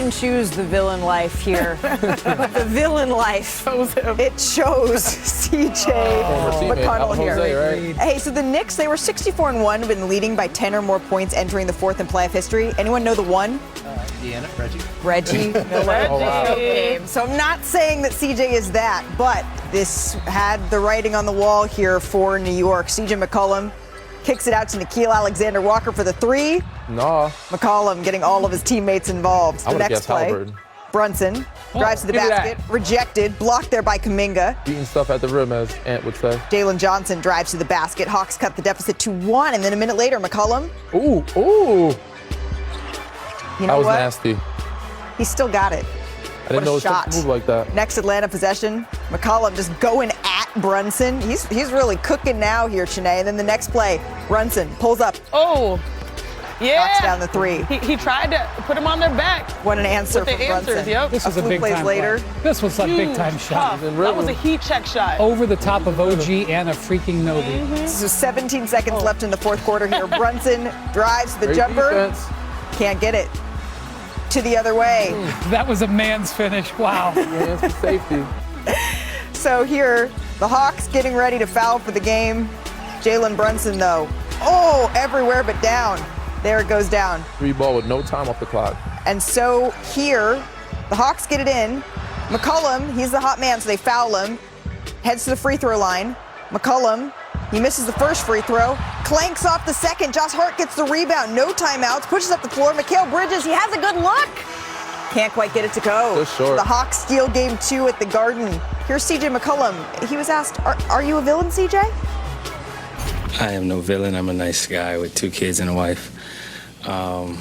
didn't choose the villain life here. The villain life. It chose CJ McConnell here. Right? Hey, so the Knicks, they were 64-1, been leading by 10 or more points entering the fourth in playoff history. Anyone know the one? Reggie Miller. Oh, wow. Game. So I'm not saying that CJ is that, but this had the writing on the wall here for New York. CJ McCollum kicks it out to Nickeil Alexander-Walker for the three. No. McCollum getting all of his teammates involved. The next play, Halberd. Brunson drives to the basket, rejected, blocked there by Kuminga. Beating stuff at the rim, as Ant would say. Jalen Johnson drives to the basket. Hawks cut the deficit to 1, and then a minute later, McCollum. Ooh. You know That was what? nasty. He still got it. I didn't know it was supposed to move like that. Next Atlanta possession, McCollum just going at Brunson. He's really cooking now here, Chanae. And then the next play, Brunson pulls up. Oh, yeah. Knocks down the three. He tried to put him on their back. What an answer With from the Brunson. answers, yep. This was a few big plays time later. play. This was a big time shot. That was a heat check shot. Over the top of OG and a freaking Novi. So 17 seconds left in the fourth quarter here. Brunson drives the Great jumper. defense. Can't get it. To the other way. That was a man's finish. Wow. Hands for safety. So here, the Hawks getting ready to foul for the game. Jalen Brunson, though. Oh, everywhere but down. There it goes down. 3 ball with no time off the clock. And so here, the Hawks get it in. McCollum, he's the hot man, so they foul him. Heads to the free throw line. McCollum, he misses the first free throw. Clanks off the second. Josh Hart gets the rebound. No timeouts. Pushes up the floor. Mikal Bridges, he has a good look. Can't quite get it to go. Just short. The Hawks steal game 2 at the Garden. Here's CJ McCollum. He was asked, are you a villain, CJ? I am no villain. I'm a nice guy with 2 kids and a wife. I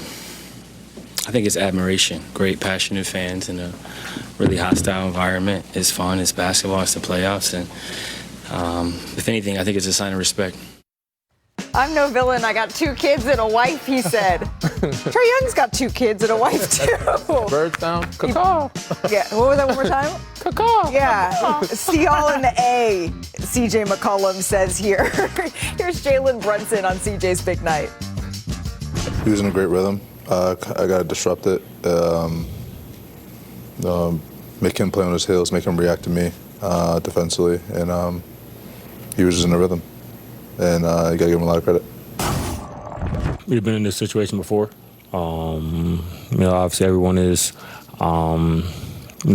think it's admiration. Great, passionate fans in a really hostile environment. It's fun. It's basketball. It's the playoffs. And if anything, I think it's a sign of respect. I'm no villain. I got 2 kids and a wife, he said. Trae Young's got 2 kids and a wife, too. Bird sound. Caw. Yeah, what was that one more time? Caw. Yeah. See all in the A, CJ McCollum says here. Here's Jalen Brunson on CJ's big night. He was in a great rhythm. I got to disrupt it, make him play on his heels, make him react to me defensively, and he was just in a rhythm. And you got to give him a lot of credit. We've been in this situation before. Obviously everyone is,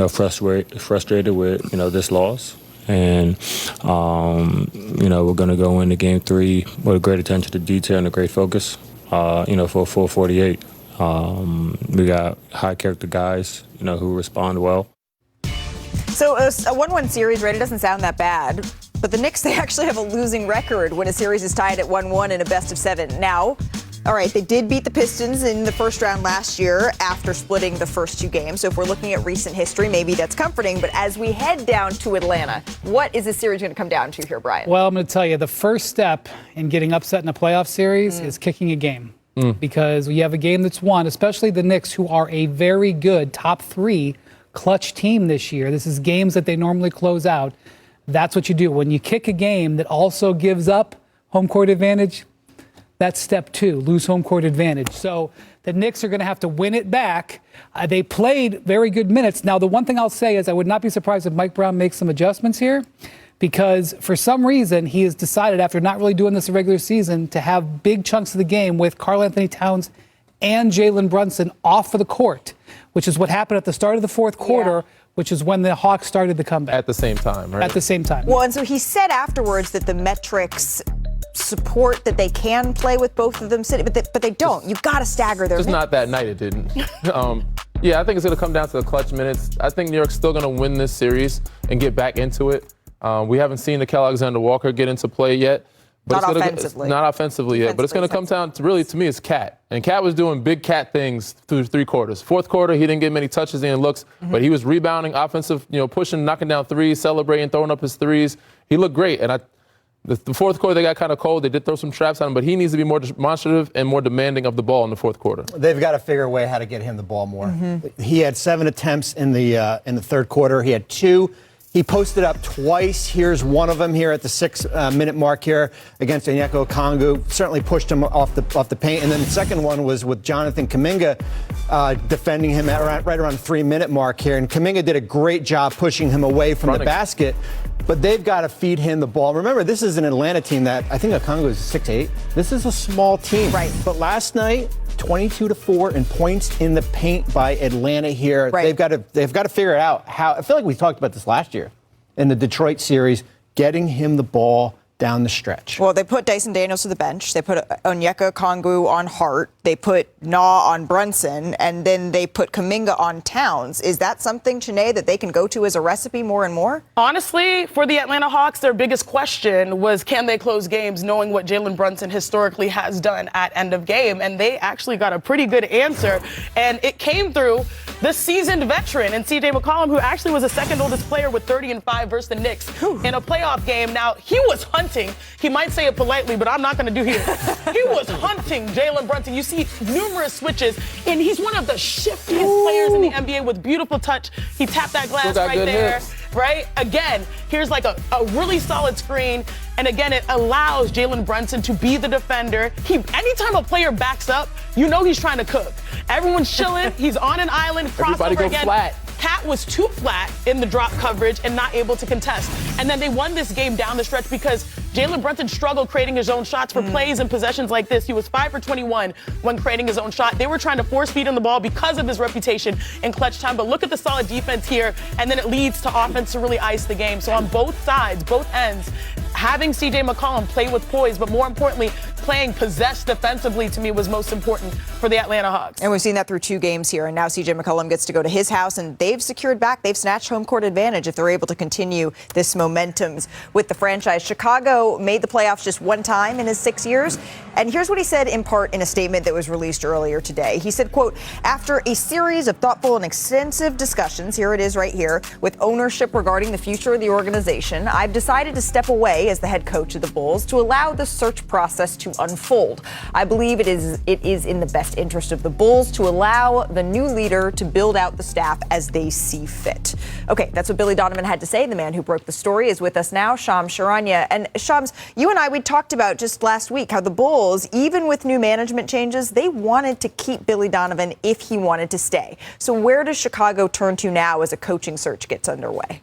frustrated with, this loss. And, we're going to go into game 3 with a great attention to detail and a great focus, for a full 48. We got high character guys, who respond well. So a 1-1 series, right? It doesn't sound that bad. But the Knicks, they actually have a losing record when a series is tied at 1-1 in a best-of-7. Now, all right, they did beat the Pistons in the first round last year after splitting the first 2 games. So if we're looking at recent history, maybe that's comforting. But as we head down to Atlanta, what is this series going to come down to here, Brian? Well, I'm going to tell you, the first step in getting upset in a playoff series is kicking a game. Because you have a game that's won, especially the Knicks, who are a very good top 3 clutch team this year. This is games that they normally close out. That's what you do. When you kick a game that also gives up home court advantage, that's step 2, lose home court advantage. So the Knicks are going to have to win it back. They played very good minutes. Now, the one thing I'll say is I would not be surprised if Mike Brown makes some adjustments here, because for some reason he has decided, after not really doing this in regular season, to have big chunks of the game with Karl Anthony Towns and Jalen Brunson off of the court, which is what happened at the start of the fourth quarter, which is when the Hawks started the comeback. At the same time, right? At the same time. Well, and so he said afterwards that the metrics support that they can play with both of them sitting, but they don't. You've got to stagger their Just minutes. not that night, it didn't. Yeah, I think it's going to come down to the clutch minutes. I think New York's still going to win this series and get back into it. We haven't seen Nickeil Alexander-Walker get into play yet. But Not offensively. Not offensively yet, but it's going to come down to, really, to me, it's Cat. And Cat was doing big Cat things through 3 quarters. Fourth quarter, he didn't get many touches and looks, but he was rebounding, offensive, pushing, knocking down threes, celebrating, throwing up his threes. He looked great. And the fourth quarter, they got kind of cold. They did throw some traps on him, but he needs to be more demonstrative and more demanding of the ball in the fourth quarter. They've got to figure a way how to get him the ball more. He had 7 attempts in the third quarter. He had 2. He posted up twice. Here's one of them here at the 6-minute mark here against Onyeka Okongwu. Certainly pushed him off the paint. And then the second one was with Jonathan Kuminga. defending him at right around the 3-minute mark here. And Kuminga did a great job pushing him away from the basket. But they've got to feed him the ball. Remember, this is an Atlanta team that I think Okongwu is 6'8". This is a small team. Right. But last night, 22-4 in points in the paint by Atlanta here. Right. They've got to figure out how. I feel like we talked about this last year in the Detroit series, getting him the ball down the stretch. Well, they put Dyson Daniels to the bench. They put Onyeka Okongwu on Hart. They put Nah on Brunson. And then they put Kuminga on Towns. Is that something, Chiney, that they can go to as a recipe more and more? Honestly, for the Atlanta Hawks, their biggest question was, can they close games knowing what Jalen Brunson historically has done at end of game? And they actually got a pretty good answer. And it came through the seasoned veteran and CJ McCollum, who actually was the second oldest player with 30 and 5 versus the Knicks in a playoff game. Now, he was hunting. He might say it politely, but I'm not going to do here. He was hunting Jalen Brunson. You see numerous switches, and he's one of the shiftiest players in the NBA with beautiful touch. He tapped that glass right there. Hips. Right? Again, here's like a really solid screen. And again, it allows Jalen Brunson to be the defender. Anytime a player backs up, you know he's trying to cook. Everyone's chilling. He's on an island. Everybody Crossover go again. flat. Cat was too flat in the drop coverage and not able to contest. And then they won this game down the stretch because Jalen Brunson struggled creating his own shots for plays and possessions like this. He was 5 for 21 when creating his own shot. They were trying to force feed him the ball because of his reputation in clutch time. But look at the solid defense here, and then it leads to offense to really ice the game. So on both sides, both ends, having CJ McCollum play with poise, but more importantly, playing possessed defensively to me was most important for the Atlanta Hawks. And we've seen that through 2 games here. And now CJ McCollum gets to go to his house, and they've secured back. They've snatched home court advantage if they're able to continue this momentum with the franchise. Chicago made the playoffs just one time in his 6 years. And here's what he said in part in a statement that was released earlier today. He said, quote, after a series of thoughtful and extensive discussions, here it is right here, with ownership regarding the future of the organization, I've decided to step away as the head coach of the Bulls to allow the search process to unfold. I believe it is in the best interest of the Bulls to allow the new leader to build out the staff as they see fit. Okay, that's what Billy Donovan had to say. The man who broke the story is with us now, Shams Charania. And Shams, you and I, we talked about just last week how the Bulls, even with new management changes, they wanted to keep Billy Donovan if he wanted to stay. So where does Chicago turn to now as a coaching search gets underway?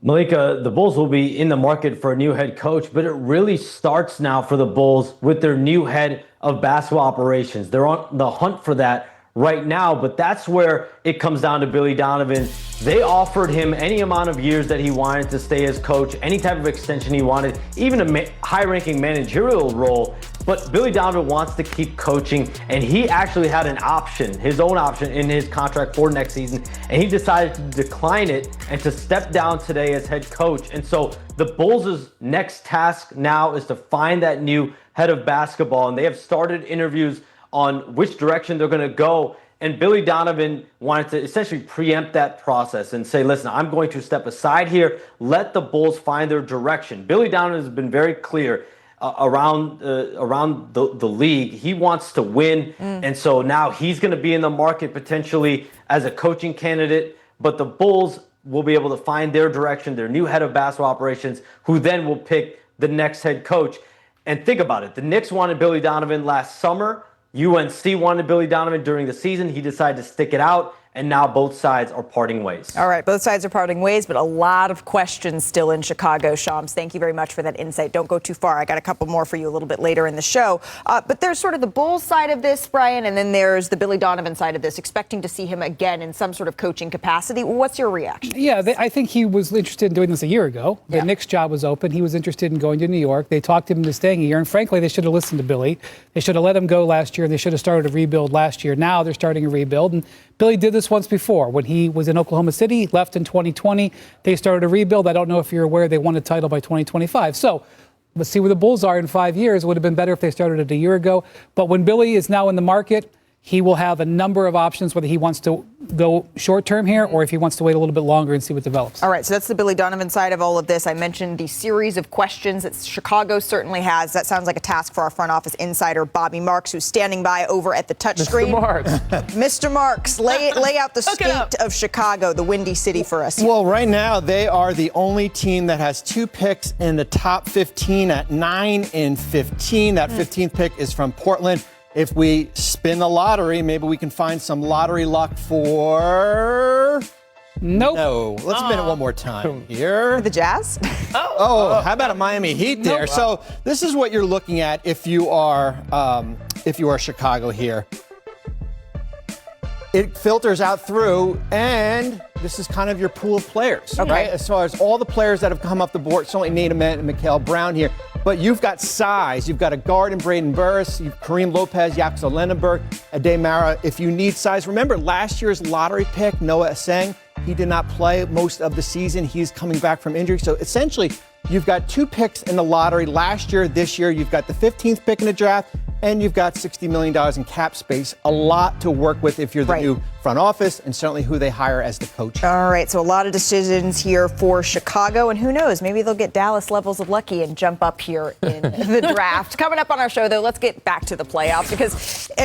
Malika, the Bulls will be in the market for a new head coach, but it really starts now for the Bulls with their new head of basketball operations. They're on the hunt for that right now, but that's where it comes down to Billy Donovan. They offered him any amount of years that he wanted to stay as coach, any type of extension he wanted, even a high-ranking managerial role. But Billy Donovan wants to keep coaching, and he actually had an option, his own option in his contract for next season, and he decided to decline it and to step down today as head coach. And so the Bulls' next task now is to find that new head of basketball, and they have started interviews on which direction they're going to go. And Billy Donovan wanted to essentially preempt that process and say, listen, I'm going to step aside here, let the Bulls find their direction. Billy Donovan has been very clear around the league. He wants to win. And so now he's going to be in the market potentially as a coaching candidate. But the Bulls will be able to find their direction, their new head of basketball operations, who then will pick the next head coach. And think about it. The Knicks wanted Billy Donovan last summer. UNC wanted Billy Donovan during the season. He decided to stick it out, and now both sides are parting ways. All right, both sides are parting ways, but a lot of questions still in Chicago. Shams, thank you very much for that insight. Don't go too far. I got a couple more for you a little bit later in the show. But there's sort of the Bulls side of this, Brian, and then there's the Billy Donovan side of this, expecting to see him again in some sort of coaching capacity. What's your reaction? Yeah, I think he was interested in doing this a year ago. The Knicks job was open. He was interested in going to New York. They talked him into staying a year, and frankly, they should have listened to Billy. They should have let him go last year, and they should have started a rebuild last year. Now they're starting a rebuild, and Billy did this once before. When he was in Oklahoma City, left in 2020, they started a rebuild. I don't know if you're aware, they won a title by 2025. So let's see where the Bulls are in 5 years. It would have been better if they started it a year ago. But when Billy is now in the market, he will have a number of options, whether he wants to go short term here or if he wants to wait a little bit longer and see what develops. All right, so that's the Billy Donovan side of all of this. I mentioned the series of questions that Chicago certainly has. That sounds like a task for our front office insider, Bobby Marks, who's standing by over at the touchscreen. Mr. Marks. Mr. Marks, lay out the state of Chicago, the Windy City, for us. Well, right now, they are the only team that has 2 picks in the top 15 at 9 and 15. That 15th pick is from Portland. if we spin the lottery, maybe we can find some lottery luck for... Nope. No. Let's spin it one more time here. The Jazz? Oh, how about a Miami Heat there? So this is what you're looking at if you are Chicago here. It filters out through, and this is kind of your pool of players, Okay. right? As far as all the players that have come up the board, certainly Nate Ament and Mikael Brown here, but you've got size. You've got a guard in Braden Burris, you've Kareem Lopez, Jackson Lenenberg, Ade Mara. If you need size, remember last year's lottery pick, Noah Aseng, he did not play most of the season. He's coming back from injury. So essentially, you've got 2 picks in the lottery last year, this year. You've got the 15th pick in the draft, and you've got $60 million in cap space. A lot to work with if you're the new front office, and certainly who they hire as the coach. All right, so a lot of decisions here for Chicago, and who knows, maybe they'll get Dallas levels of lucky and jump up here in the draft. Coming up on our show, though, let's get back to the playoffs because